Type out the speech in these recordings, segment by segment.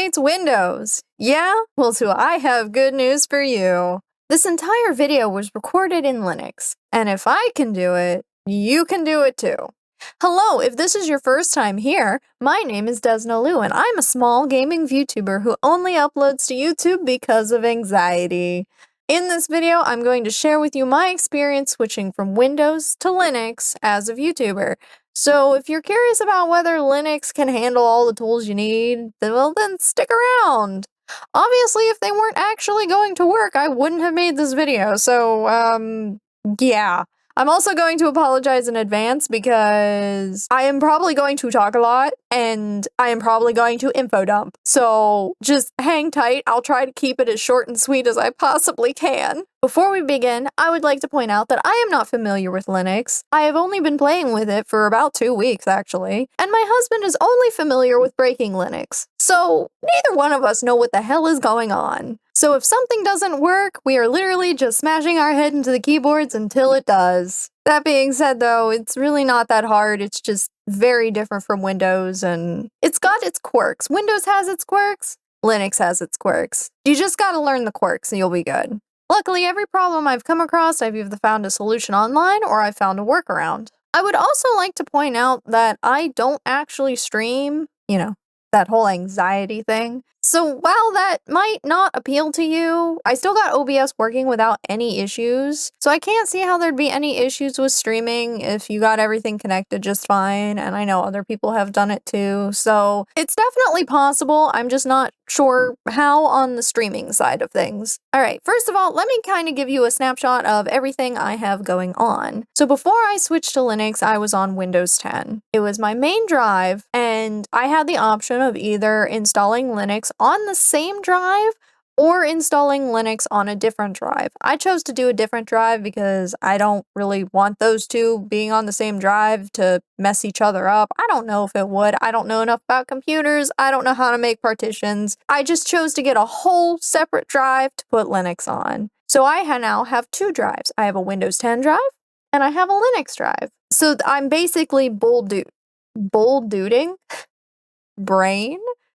hates Windows? Yeah? Well, so I have good news for you. This entire video was recorded in Linux, and if I can do it, you can do it too. Hello, if this is your first time here, my name is Desna, and I'm a small gaming VTuber who only uploads to YouTube because of anxiety. In this video, I'm going to share with you my experience switching from Windows to Linux as a VTuber. So if you're curious about whether Linux can handle all the tools you need, then stick around. Obviously, if they weren't actually going to work, I wouldn't have made this video, so, yeah. I'm also going to apologize in advance because I am probably going to talk a lot and I am probably going to info dump. So just hang tight. I'll try to keep it as short and sweet as I possibly can. Before we begin, I would like to point out that I am not familiar with Linux. I have only been playing with it for about 2 weeks, actually, and my husband is only familiar with breaking Linux. So neither one of us know what the hell is going on. So if something doesn't work, we are literally just smashing our head into the keyboards until it does. That being said, though, it's really not that hard. It's just very different from Windows, and it's got its quirks. Windows has its quirks. Linux has its quirks. You just gotta learn the quirks and you'll be good. Luckily, every problem I've come across, I've either found a solution online or I've found a workaround. I would also like to point out that I don't actually stream, that whole anxiety thing. So while that might not appeal to you, I still got OBS working without any issues. So I can't see how there'd be any issues with streaming if you got everything connected just fine. And I know other people have done it too. So it's definitely possible. I'm just not sure how on the streaming side of things. All right, first of all, let me kind of give you a snapshot of everything I have going on. So before I switched to Linux, I was on Windows 10. It was my main drive, and I had the option of either installing Linux on the same drive or installing Linux on a different drive. I chose to do a different drive because I don't really want those two being on the same drive to mess each other up. I don't know if it would. I don't know enough about computers. I don't know how to make partitions. I just chose to get a whole separate drive to put Linux on. So I now have 2 drives. I have a Windows 10 drive and I have a Linux drive. So I'm basically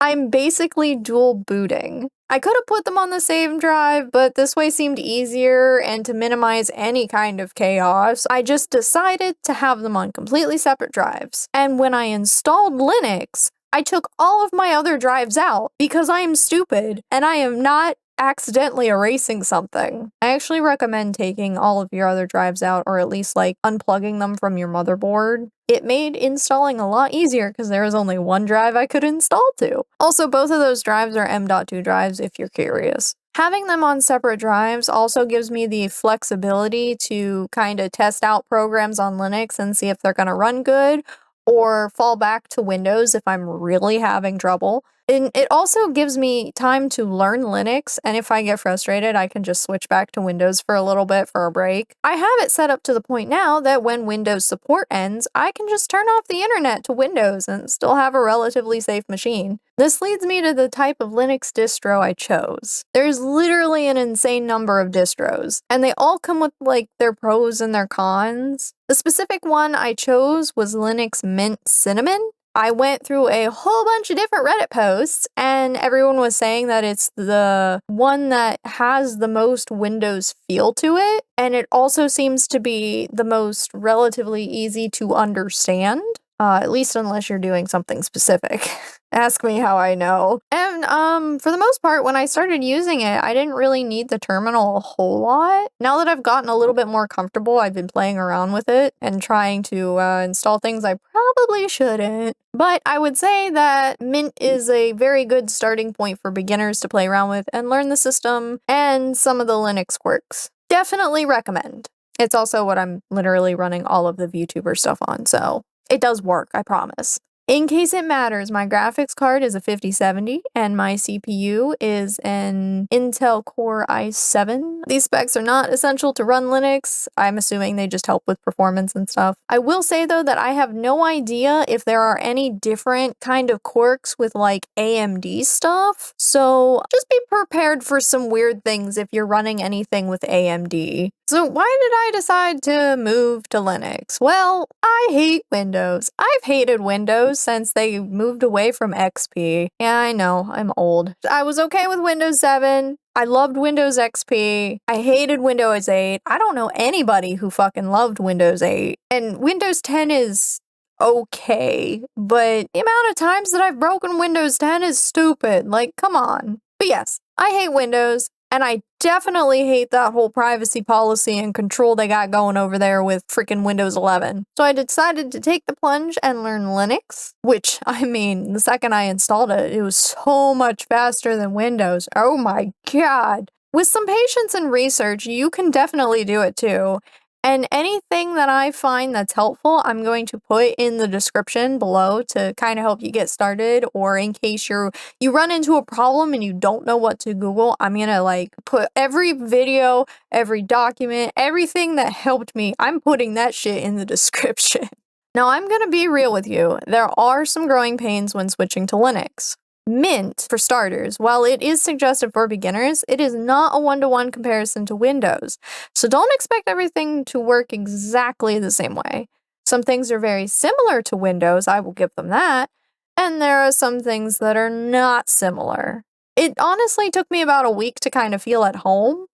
I'm basically dual booting. I could have put them on the same drive, but this way seemed easier, and to minimize any kind of chaos, I just decided to have them on completely separate drives. And when I installed Linux, I took all of my other drives out because I am stupid and I am not accidentally erasing something. I actually recommend taking all of your other drives out, or at least unplugging them from your motherboard. It made installing a lot easier because there was only one drive I could install to. Also, both of those drives are M.2 drives if you're curious. Having them on separate drives also gives me the flexibility to kind of test out programs on Linux and see if they're going to run good, or fall back to Windows if I'm really having trouble. And it also gives me time to learn Linux, and if I get frustrated, I can just switch back to Windows for a little bit for a break. I have it set up to the point now that when Windows support ends, I can just turn off the internet to Windows and still have a relatively safe machine. This leads me to the type of Linux distro I chose. There's literally an insane number of distros, and they all come with their pros and their cons. The specific one I chose was Linux Mint Cinnamon. I went through a whole bunch of different Reddit posts, and everyone was saying that it's the one that has the most Windows feel to it, and it also seems to be the most relatively easy to understand. At least unless you're doing something specific. Ask me how I know. And for the most part, when I started using it, I didn't really need the terminal a whole lot. Now that I've gotten a little bit more comfortable, I've been playing around with it and trying to install things I probably shouldn't. But I would say that Mint is a very good starting point for beginners to play around with and learn the system and some of the Linux quirks. Definitely recommend. It's also what I'm literally running all of the VTuber stuff on, so it does work, I promise. In case it matters, my graphics card is a 5070 and my CPU is an Intel Core i7. These specs are not essential to run Linux. I'm assuming they just help with performance and stuff. I will say though that I have no idea if there are any different kind of quirks with AMD stuff. So just be prepared for some weird things if you're running anything with AMD. So why did I decide to move to Linux? Well, I hate Windows. I've hated Windows since they moved away from XP. Yeah, I know, I'm old. I was okay with Windows 7. I loved Windows XP. I hated Windows 8. I don't know anybody who fucking loved Windows 8. And Windows 10 is okay, but the amount of times that I've broken Windows 10 is stupid. Like, come on. But yes, I hate Windows. And I definitely hate that whole privacy policy and control they got going over there with freaking Windows 11. So I decided to take the plunge and learn Linux, which, I mean, the second I installed it, it was so much faster than Windows. Oh my god. With some patience and research, you can definitely do it too. And anything that I find that's helpful, I'm going to put in the description below to kind of help you get started, or in case you run into a problem and you don't know what to Google, I'm gonna like put every video, every document, everything that helped me, I'm putting that shit in the description. Now I'm gonna be real with you, there are some growing pains when switching to Linux. Mint, for starters, while it is suggested for beginners, it is not a one-to-one comparison to Windows, so don't expect everything to work exactly the same way. Some things are very similar to Windows, I will give them that, and there are some things that are not similar. It honestly took me about a week to kind of feel at home.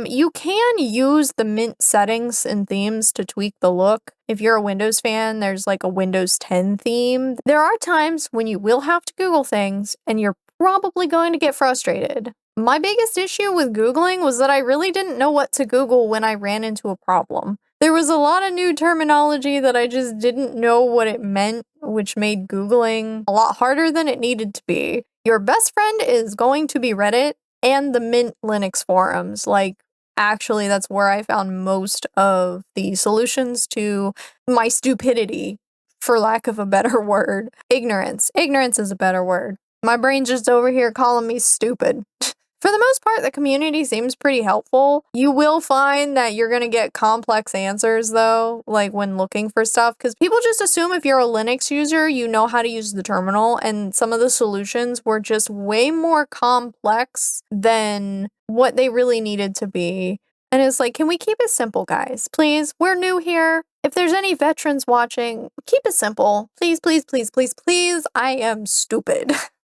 You can use the Mint settings and themes to tweak the look. If you're a Windows fan, there's like a Windows 10 theme. There are times when you will have to Google things and you're probably going to get frustrated. My biggest issue with Googling was that I really didn't know what to Google when I ran into a problem. There was a lot of new terminology that I just didn't know what it meant, which made Googling a lot harder than it needed to be. Your best friend is going to be Reddit and the Mint Linux forums. Like, actually, that's where I found most of the solutions to my stupidity, for lack of a better word. Ignorance. Ignorance is a better word. My brain's just over here calling me stupid. For the most part, the community seems pretty helpful. You will find that you're gonna get complex answers though, like when looking for stuff, because people just assume if you're a Linux user, you know how to use the terminal, and some of the solutions were just way more complex than what they really needed to be. And it's like, can we keep it simple, guys? Please, we're new here. If there's any veterans watching, keep it simple. Please, please, please, please, please. I am stupid.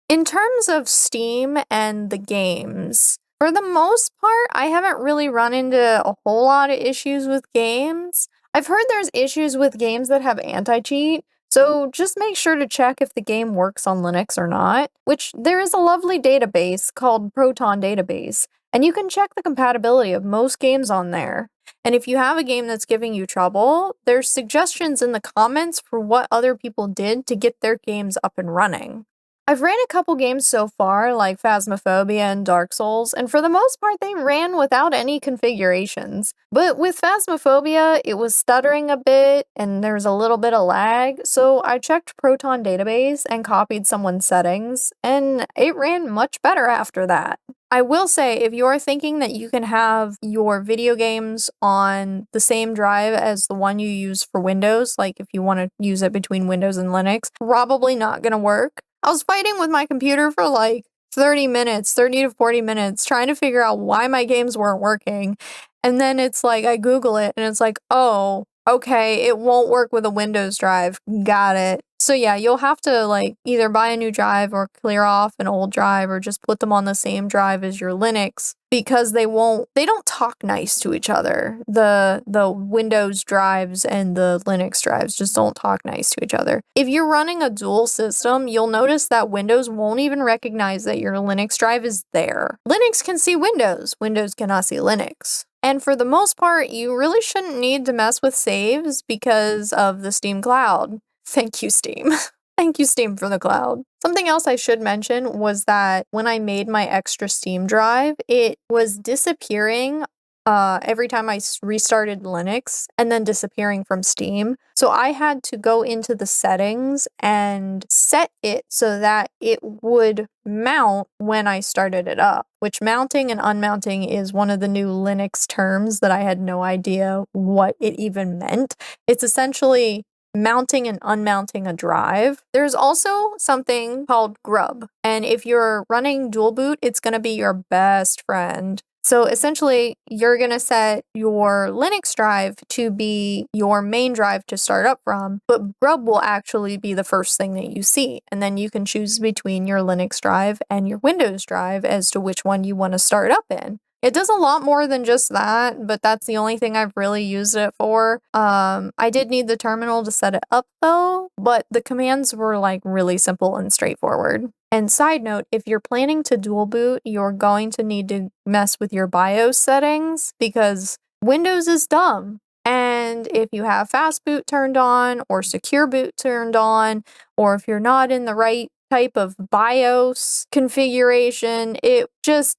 In terms of Steam and the games, for the most part, I haven't really run into a whole lot of issues with games. I've heard there's issues with games that have anti-cheat, so just make sure to check if the game works on Linux or not, which there is a lovely database called Proton Database, and you can check the compatibility of most games on there. And if you have a game that's giving you trouble, there's suggestions in the comments for what other people did to get their games up and running. I've ran a couple games so far, like Phasmophobia and Dark Souls, and for the most part they ran without any configurations. But with Phasmophobia, it was stuttering a bit, and there was a little bit of lag, so I checked Proton Database and copied someone's settings, and it ran much better after that. I will say, if you're thinking that you can have your video games on the same drive as the one you use for Windows, like if you want to use it between Windows and Linux, probably not gonna work. I was fighting with my computer for like 30 to 40 minutes, trying to figure out why my games weren't working. And then it's like, I Google it and it's like, oh, okay, it won't work with a Windows drive. Got it. So yeah, you'll have to like either buy a new drive or clear off an old drive or just put them on the same drive as your Linux, because they don't talk nice to each other. The Windows drives and the Linux drives just don't talk nice to each other. If you're running a dual system, you'll notice that Windows won't even recognize that your Linux drive is there. Linux can see Windows. Windows cannot see Linux. And for the most part, you really shouldn't need to mess with saves because of the Steam Cloud. Thank you, Steam. Thank you, Steam, for the cloud. Something else I should mention was that when I made my extra Steam drive, it was disappearing every time I restarted Linux and then disappearing from Steam. So I had to go into the settings and set it so that it would mount when I started it up, which mounting and unmounting is one of the new Linux terms that I had no idea what it even meant. It's essentially mounting and unmounting a drive. There's also something called Grub, and if you're running dual boot, it's going to be your best friend. So essentially, you're going to set your Linux drive to be your main drive to start up from, but Grub will actually be the first thing that you see. And then you can choose between your Linux drive and your Windows drive as to which one you want to start up in. It does a lot more than just that, but that's the only thing I've really used it for. I did need the terminal to set it up though, but the commands were like really simple and straightforward. And side note, if you're planning to dual boot, you're going to need to mess with your BIOS settings because Windows is dumb. And if you have fast boot turned on or secure boot turned on, or if you're not in the right type of BIOS configuration, it just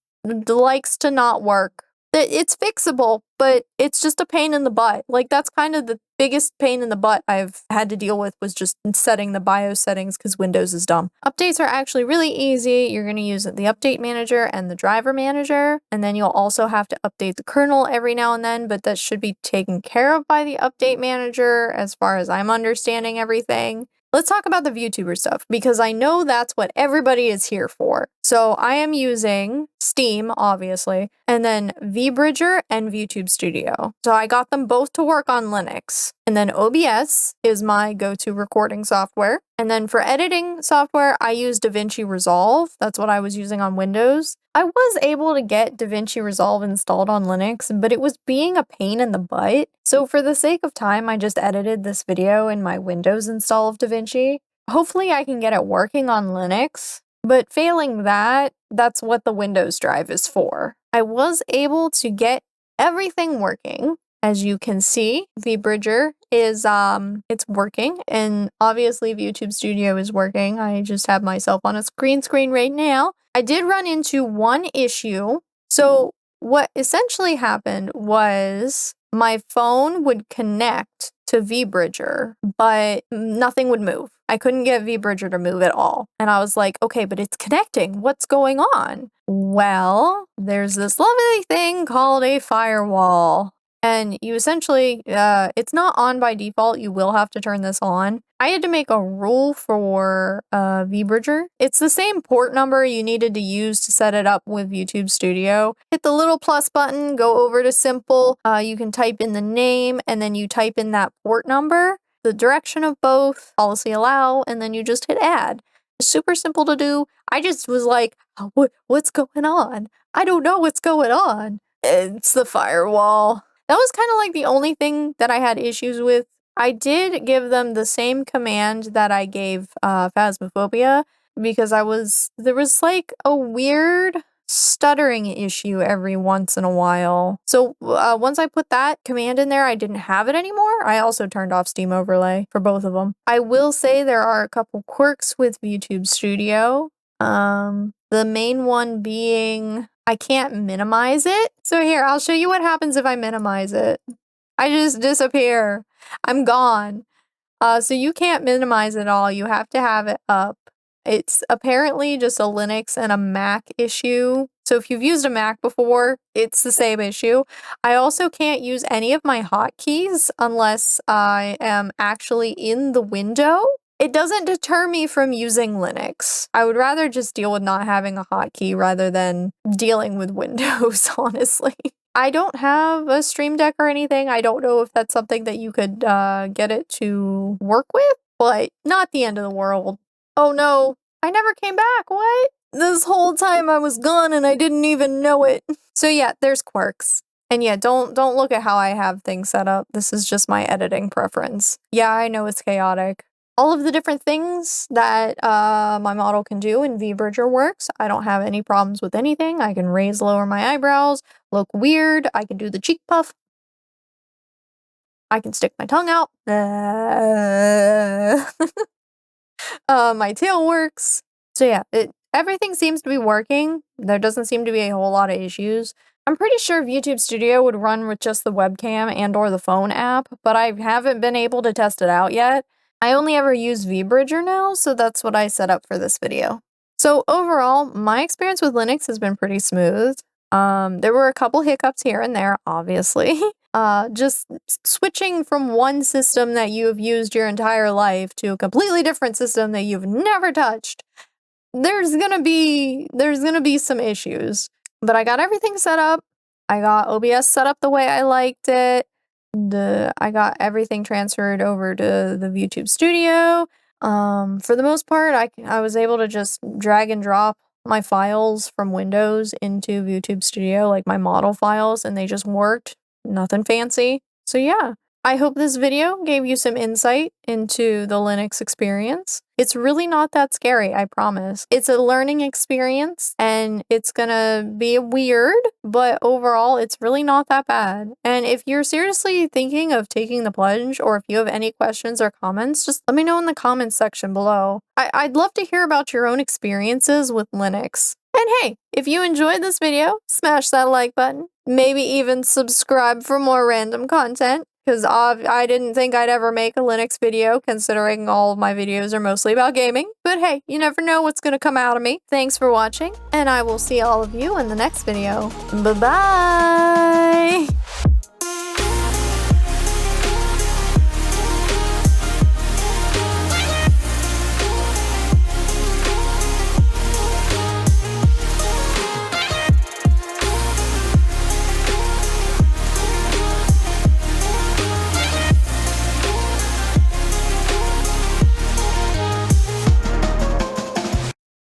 likes to not work. It's fixable, but it's just a pain in the butt. Like, that's kind of the biggest pain in the butt I've had to deal with was just setting the BIOS settings because Windows is dumb. Updates are actually really easy. You're going to use the update manager and the driver manager, and then you'll also have to update the kernel every now and then, but that should be taken care of by the update manager as far as I'm understanding everything. Let's talk about the VTuber stuff because I know that's what everybody is here for. So I am using Steam, obviously, and then VBridger and VTube Studio. So I got them both to work on Linux. And then OBS is my go-to recording software. And then for editing software, I use DaVinci Resolve. That's what I was using on Windows. I was able to get DaVinci Resolve installed on Linux, but it was being a pain in the butt. So for the sake of time, I just edited this video in my Windows install of DaVinci. Hopefully I can get it working on Linux, but failing that, that's what the Windows drive is for. I was able to get everything working. As you can see, VBridger is, it's working, and obviously VTube Studio is working. I just have myself on a screen right now. I did run into one issue. So what essentially happened was my phone would connect to VBridger, but nothing would move. I couldn't get VBridger to move at all. And I was like, okay, but it's connecting. What's going on? Well, there's this lovely thing called a firewall. And you essentially, it's not on by default. You will have to turn this on. I had to make a rule for VBridger. It's the same port number you needed to use to set it up with VTube Studio. Hit the little plus button, go over to simple. You can type in the name, and then you type in that port number, the direction of both, policy allow, and then you just hit add. It's super simple to do. I just was like, what's going on? I don't know what's going on. It's the firewall. That was kind of like the only thing that I had issues with. I did give them the same command that I gave Phasmophobia because there was like a weird stuttering issue every once in a while. So once I put that command in there, I didn't have it anymore. I also turned off Steam Overlay for both of them. I will say there are a couple quirks with VTube Studio. The main one being I can't minimize it. So here, I'll show you what happens if I minimize it. I just disappear. I'm gone. So you can't minimize it all. You have to have it up. It's apparently just a Linux and a Mac issue. So if you've used a Mac before, it's the same issue. I also can't use any of my hotkeys unless I am actually in the window. It doesn't deter me from using Linux. I would rather just deal with not having a hotkey rather than dealing with Windows, honestly. I don't have a Stream Deck or anything. I don't know if that's something that you could get it to work with, but not the end of the world. Oh no, I never came back. What? This whole time I was gone and I didn't even know it. So yeah, there's quirks. And yeah, don't look at how I have things set up. This is just my editing preference. Yeah, I know it's chaotic. All of the different things that my model can do in VBridger works. I don't have any problems with anything. I can raise, lower my eyebrows, look weird. I can do the cheek puff. I can stick my tongue out. My tail works. So yeah, everything seems to be working. There doesn't seem to be a whole lot of issues. I'm pretty sure VTube Studio would run with just the webcam and or the phone app, but I haven't been able to test it out yet. I only ever use VBridger now, so that's what I set up for this video. So overall, my experience with Linux has been pretty smooth. There were a couple hiccups here and there, obviously. Just switching from one system that you have used your entire life to a completely different system that you've never touched. There's gonna be some issues. But I got everything set up. I got OBS set up the way I liked it. I got everything transferred over to the VTube Studio. For the most part, I was able to just drag and drop my files from Windows into VTube Studio, like my model files, and they just worked. Nothing fancy. So yeah. I hope this video gave you some insight into the Linux experience. It's really not that scary, I promise. It's a learning experience, and it's gonna be weird, but overall, it's really not that bad. And if you're seriously thinking of taking the plunge, or if you have any questions or comments, just let me know in the comments section below. I'd love to hear about your own experiences with Linux. And hey, if you enjoyed this video, smash that like button. Maybe even subscribe for more random content, because I didn't think I'd ever make a Linux video, considering all of my videos are mostly about gaming. But hey, you never know what's gonna come out of me. Thanks for watching, and I will see all of you in the next video. Bye-bye!